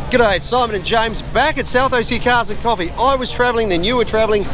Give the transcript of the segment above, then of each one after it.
G'day, it's Simon and James back at South OC Cars and Coffee. I was travelling, then you were travelling.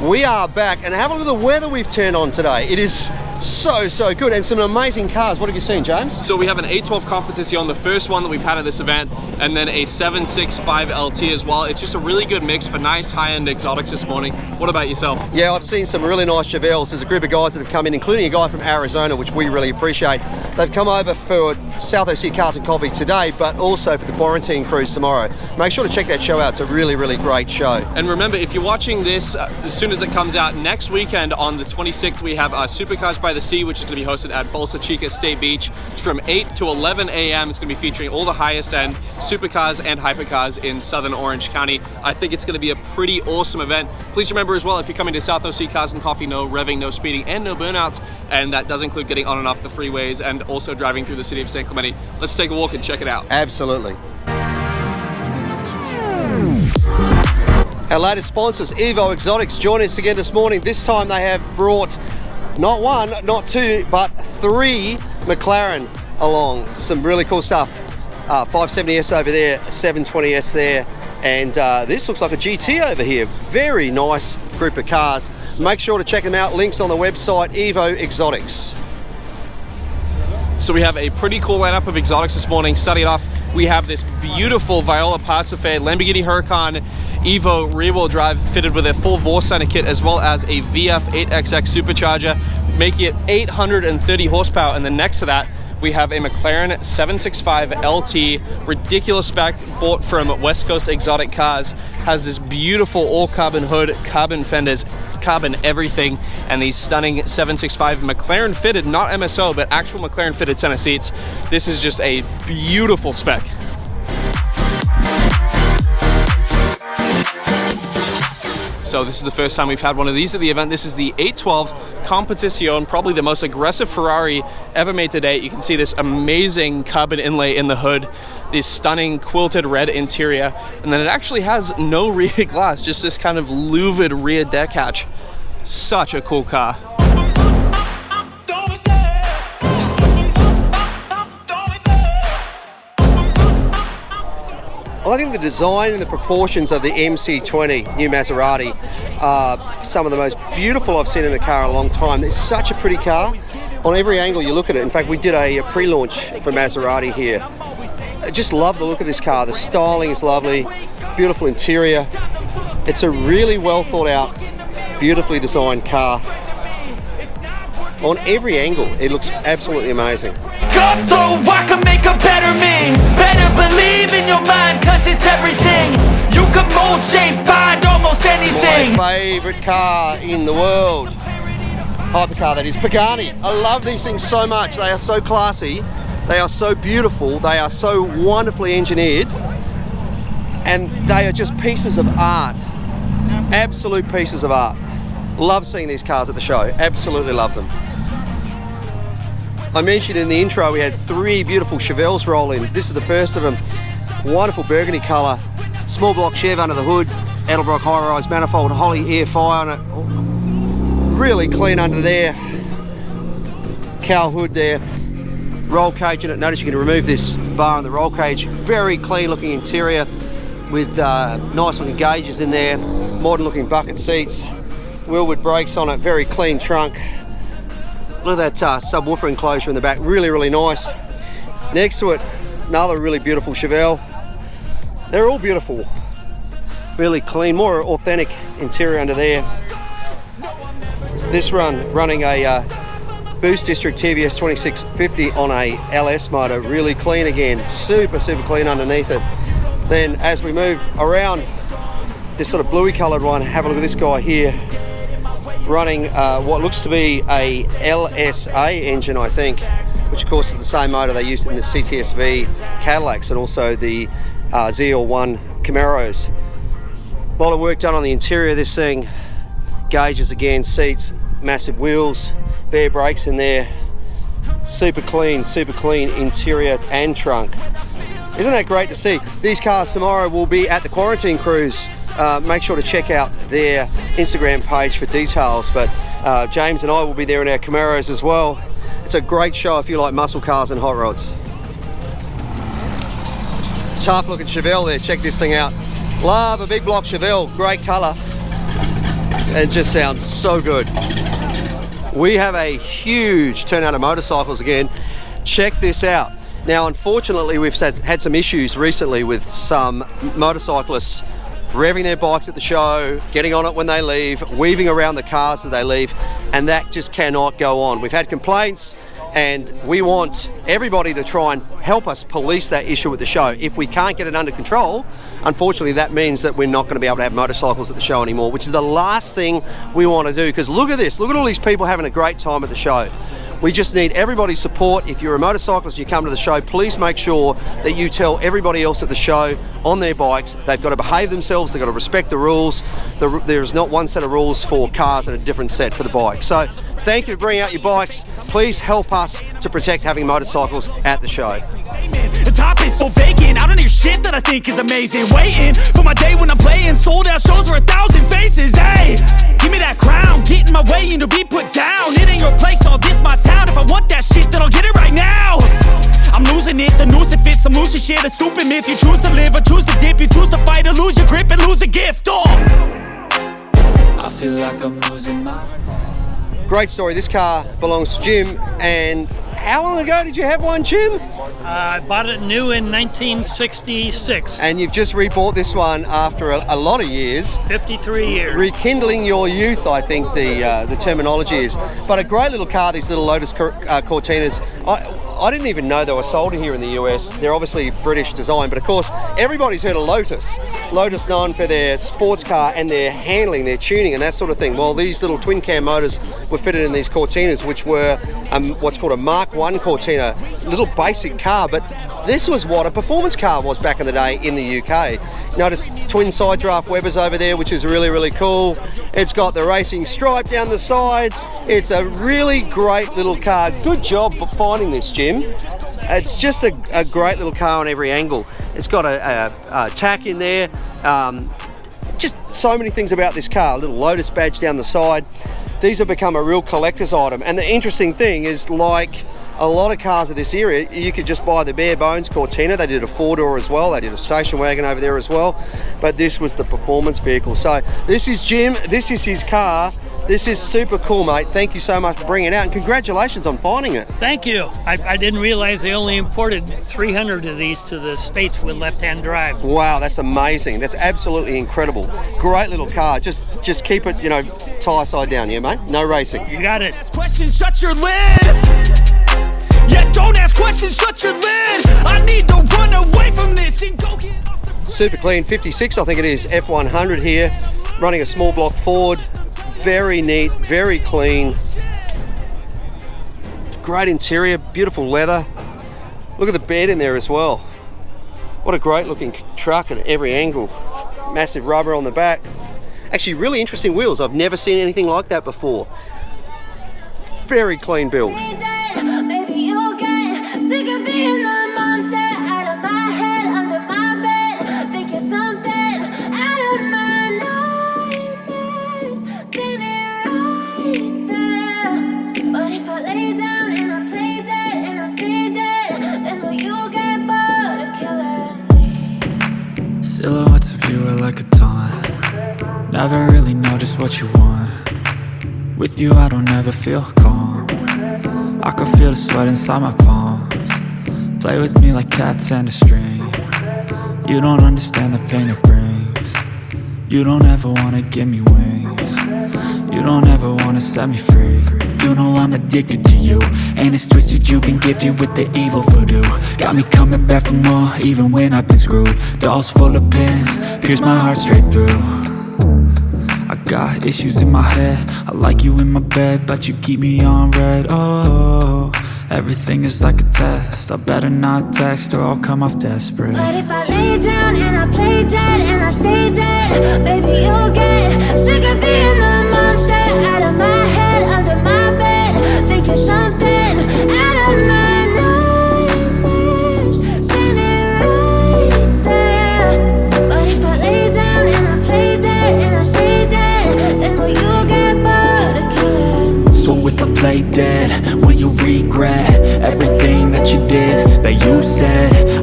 We are back, and have a look at the weather we've turned on today. It is so good, and some amazing cars. What have you seen, James? So we have an A12 Competizione, the first one that we've had at this event, and then a 765 LT as well. It's just a really good mix for nice high-end exotics this morning. What about yourself? Yeah, I've seen some really nice Chevelles. There's a group of guys that have come in, including a guy from Arizona, which we really appreciate. They've come over for South OC Cars and Coffee today, but also for the quarantine cruise tomorrow. Make sure to check that show out. It's a really great show. And remember, if you're watching this as soon as it comes out, next weekend on the 26th, we have Supercars by the Sea, which is going to be hosted at Bolsa Chica State Beach. It's from 8 to 11 a.m. It's going to be featuring all the highest end supercars and hypercars in Southern Orange County. I think it's going to be a pretty awesome event. Please remember as well, if you're coming to South OC Cars and Coffee, no revving, no speeding, and no burnouts. And that does include getting on and off the freeways and also driving through the city of San Clemente. Let's take a walk and check it out. Absolutely. Our latest sponsors, Evo Exotics, join us again this morning. This time they have brought not one, not two, but 3 McLaren along. Some really cool stuff. 570S over there, 720S there, and this looks like a GT over here. Very nice group of cars. Make sure to check them out. Links on the website, Evo Exotics. So we have a pretty cool lineup of exotics this morning. Starting off, we have this beautiful Viola Pacife Lamborghini Huracan Evo rear-wheel drive fitted with a full Vorsteiner kit, as well as a VF 8XX supercharger, making it 830 horsepower. And then next to that, we have a McLaren 765 LT, ridiculous spec, bought from West Coast Exotic Cars. Has this beautiful all-carbon hood, carbon fenders, carbon everything, and these stunning 765 McLaren fitted, not MSO, but actual McLaren fitted center seats. This is just a beautiful spec. So this is the first time we've had one of these at the event. This is the 812 Competizione, probably the most aggressive Ferrari ever made to date. You can see this amazing carbon inlay in the hood, this stunning quilted red interior, and then it actually has no rear glass, just this kind of louvered rear deck hatch. Such a cool car. I think the design and the proportions of the MC20 new Maserati are some of the most beautiful I've seen in a car in a long time. It's such a pretty car. On every angle you look at it. In fact, we did a pre-launch for Maserati here. I just love the look of this car. The styling is lovely, beautiful interior. It's a really well thought out, beautifully designed car. On every angle, it looks absolutely amazing. God, so I can make a better me. Better believe in your mind, cause it's everything. You can mold, shape, find almost anything. My favourite car in the world. Hypercar, that is. Pagani. I love these things so much. They are so classy. They are so beautiful. They are so wonderfully engineered. And they are just pieces of art. Absolute pieces of art. Love seeing these cars at the show. Absolutely love them. I mentioned in the intro we had 3 beautiful Chevelles roll in. This is the first of them. Wonderful burgundy colour. Small block Chev under the hood. Edelbrock high-rise manifold, Holly air fire on it. Really clean under there. Cowl hood there. Roll cage in it. Notice you can remove this bar on the roll cage. Very clean looking interior with nice looking gauges in there. Modern looking bucket seats. Wheelwood brakes on it. Very clean trunk. Look at that subwoofer enclosure in the back, really nice. Next to it, another really beautiful Chevelle. They're all beautiful, really clean, more authentic interior under there. This running a Boost District TVS 2650 on a LS motor, really clean again, super clean underneath it. Then as we move around this sort of bluey coloured one, have a look at this guy here. Running what looks to be a LSA engine, I think, which of course is the same motor they used in the CTSV Cadillacs and also the ZL1 Camaros. A lot of work done on the interior of this thing. Gauges again, seats, massive wheels, bare brakes in there. Super clean interior and trunk. Isn't that great to see? These cars tomorrow will be at the quarantine cruise make sure to check out their Instagram page for details. But James and I will be there in our Camaros as well. It's a great show if you like muscle cars and hot rods. Tough looking Chevelle there, check this thing out. Love a big block Chevelle, great colour. It just sounds so good. We have a huge turnout of motorcycles again. Check this out. Now, unfortunately, we've had some issues recently with some motorcyclists revving their bikes at the show, getting on it when they leave, weaving around the cars as they leave, and that just cannot go on. We've had complaints, and we want everybody to try and help us police that issue at the show. If we can't get it under control, unfortunately that means that we're not going to be able to have motorcycles at the show anymore, which is the last thing we want to do. Because look at this, look at all these people having a great time at the show. We just need everybody's support. If you're a motorcyclist, you come to the show, please make sure that you tell everybody else at the show on their bikes, they've got to behave themselves, they've got to respect the rules. There's not one set of rules for cars and a different set for the bike. So thank you for bringing out your bikes. Please help us to protect having motorcycles at the show. The top is so vacant, I don't hear shit that I think is amazing. Waiting for my day when I'm playing sold out shows for 1,000 faces. Hey, give me that crown, get in my way and to be put down. It ain't your place, all this my town. If I want that shit, then I'll get it right now. I'm losing it, the noose it fits, I'm losing shit, a stupid myth. You choose to live or choose to dip, you choose to fight or lose your grip and lose a gift. Oh, I feel like I'm losing my... Great story. This car belongs to Jim. And how long ago did you have one, Jim? I bought it new in 1966. And you've just rebought this one after a lot of years. 53 years. Rekindling your youth, I think the terminology is. But a great little car, these little Lotus Cortinas. I didn't even know they were sold here in the US. They're obviously British design, but of course, everybody's heard of Lotus. Lotus known for their sports car and their handling, their tuning and that sort of thing. Well, these little twin cam motors were fitted in these Cortinas, which were what's called a Mark I Cortina, little basic car, but this was what a performance car was back in the day in the UK. Notice twin side draft Webers over there, which is really, really cool. It's got the racing stripe down the side. It's a really great little car. Good job finding this, Jim. It's just a great little car on every angle. It's got a tack in there. Just so many things about this car. A little Lotus badge down the side. These have become a real collector's item. And the interesting thing is, like a lot of cars of this era, you could just buy the bare bones Cortina. They did a four-door as well. They did a station wagon over there as well. But this was the performance vehicle. So this is Jim. This is his car. This is super cool, mate. Thank you so much for bringing it out, and congratulations on finding it. Thank you. I didn't realize they only imported 300 of these to the States with left-hand drive. Wow, that's amazing. That's absolutely incredible. Great little car. Just keep it, tire side down, yeah, mate? No racing. You got it. Questions, shut your lid. Yeah, don't ask questions, shut your lid. I need to run away from this and go get off the... Super clean, 56, I think it is, F100 here, running a small block Ford. Very neat, very clean. Great interior, beautiful leather. Look at the bed in there as well. What a great looking truck at every angle. Massive rubber on the back. Actually, really interesting wheels. I've never seen anything like that before. Very clean build. Baby, you'll get sick of being the monster out of my head, under my bed. Think you're something out of my nightmares. Standing right there. But if I lay down and I play dead and I stay dead, then will you get bored of killing me? Silhouettes of you are like a taunt. Never really know just what you want. With you I don't ever feel calm. I can feel the sweat inside my palms. Play with me like cats and a string. You don't understand the pain it brings. You don't ever wanna give me wings. You don't ever wanna set me free. You know I'm addicted to you, and it's twisted, you've been gifted with the evil voodoo. Got me coming back for more, even when I've been screwed. Dolls full of pins, pierce my heart straight through. I got issues in my head, I like you in my bed, but you keep me on red. Oh, everything is like a test. I better not text or I'll come off desperate. But if I lay down and I play dead and I stay dead, baby, you'll get sick of being the monster out of my head, under my bed. Think you're something out of my nightmares. Standing right there. But if I lay down and I play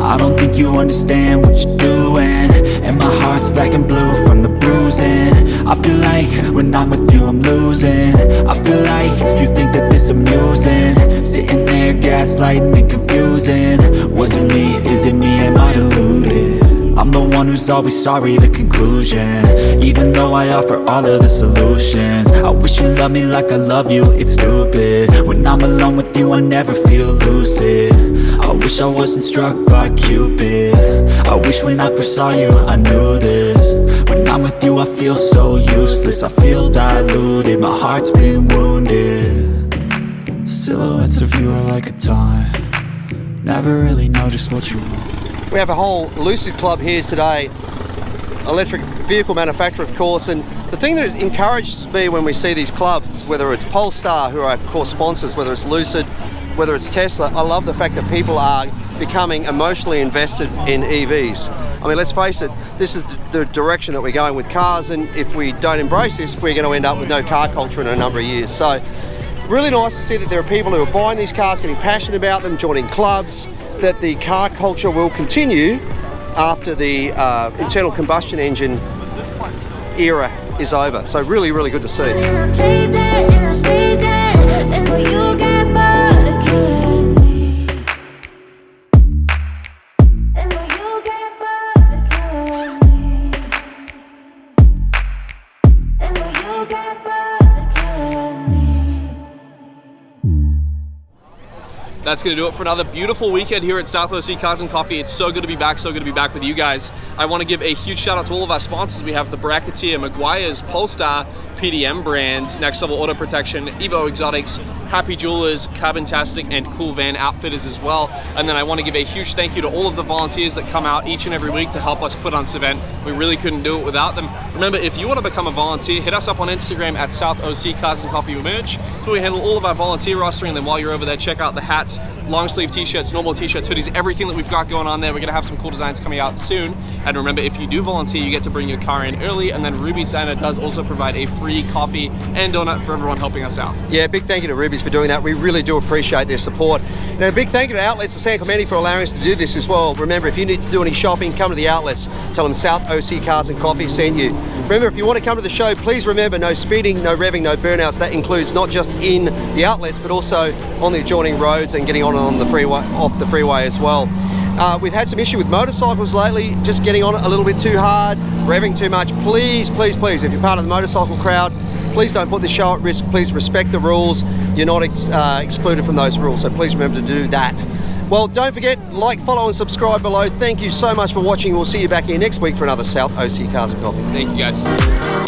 I don't think you understand what you're doing, and my heart's black and blue from the bruising. I feel like when I'm with you I'm losing. I feel like you think that this amusing, sitting there gaslighting and confusing. Was it me? Is it me? Am I deluded? I'm the one who's always sorry, the conclusion, even though I offer all of the solutions. I wish you loved me like I love you, it's stupid. When I'm alone with you I never feel lucid. I wish I wasn't struck by Cupid. I wish when I first saw you I knew this. When I'm with you I feel so useless, I feel diluted, my heart's been wounded. Silhouettes of you are like a taunt, never really know just what you want. We have a whole Lucid Club here today, electric vehicle manufacturer of course, and the thing that encourages me when we see these clubs, whether it's Polestar, who are of course sponsors, whether it's Lucid, whether it's Tesla, I love the fact that people are becoming emotionally invested in EVs. I mean, let's face it, this is the direction that we're going with cars, and if we don't embrace this, we're going to end up with no car culture in a number of years. So really nice to see that there are people who are buying these cars, getting passionate about them, joining clubs, that the car culture will continue after the internal combustion engine era is over. So really, really good to see. And I played dead, and I stayed dead. Then will you get bored of killing me? Then will you get bored of killing me? Then will you get bored of killing me? That's going to do it for another beautiful weekend here at South OC Cars and Coffee. It's so good to be back, so good to be back with you guys. I want to give a huge shout out to all of our sponsors. We have the Bracketeer, Maguire's, Polestar, PDM brands, Next Level Auto Protection, Evo Exotics, Happy Jewelers, Carbontastic, and Cool Van Outfitters as well. And then I want to give a huge thank you to all of the volunteers that come out each and every week to help us put on this event. We really couldn't do it without them. Remember, if you want to become a volunteer, hit us up on Instagram at South OC Cars and Coffee Merch. So we handle all of our volunteer rostering, and then while you're over there, check out the hats, long sleeve t-shirts, normal t-shirts, hoodies, everything that we've got going on there. We're going to have some cool designs coming out soon. And remember, if you do volunteer, you get to bring your car in early, and then Ruby Santa does also provide a free coffee and donut for everyone helping us out. Yeah, big thank you to Ruby's for doing that. We really do appreciate their support. Now, a big thank you to Outlets of San Clemente for allowing us to do this as well. Remember, if you need to do any shopping, come to the outlets. Tell them South OC Cars and Coffee sent you. Remember, if you want to come to the show, please remember, no speeding, no revving, no burnouts. That includes not just in the outlets, but also on the adjoining roads and getting on the freeway, off the freeway as well. We've had some issue with motorcycles lately, just getting on it a little bit too hard, revving too much. Please, please, please, if you're part of the motorcycle crowd, please don't put the show at risk. Please respect the rules. You're not excluded from those rules, so please remember to do that. Well, don't forget, like, follow, and subscribe below. Thank you so much for watching. We'll see you back here next week for another South OC Cars and Coffee. Thank you, guys.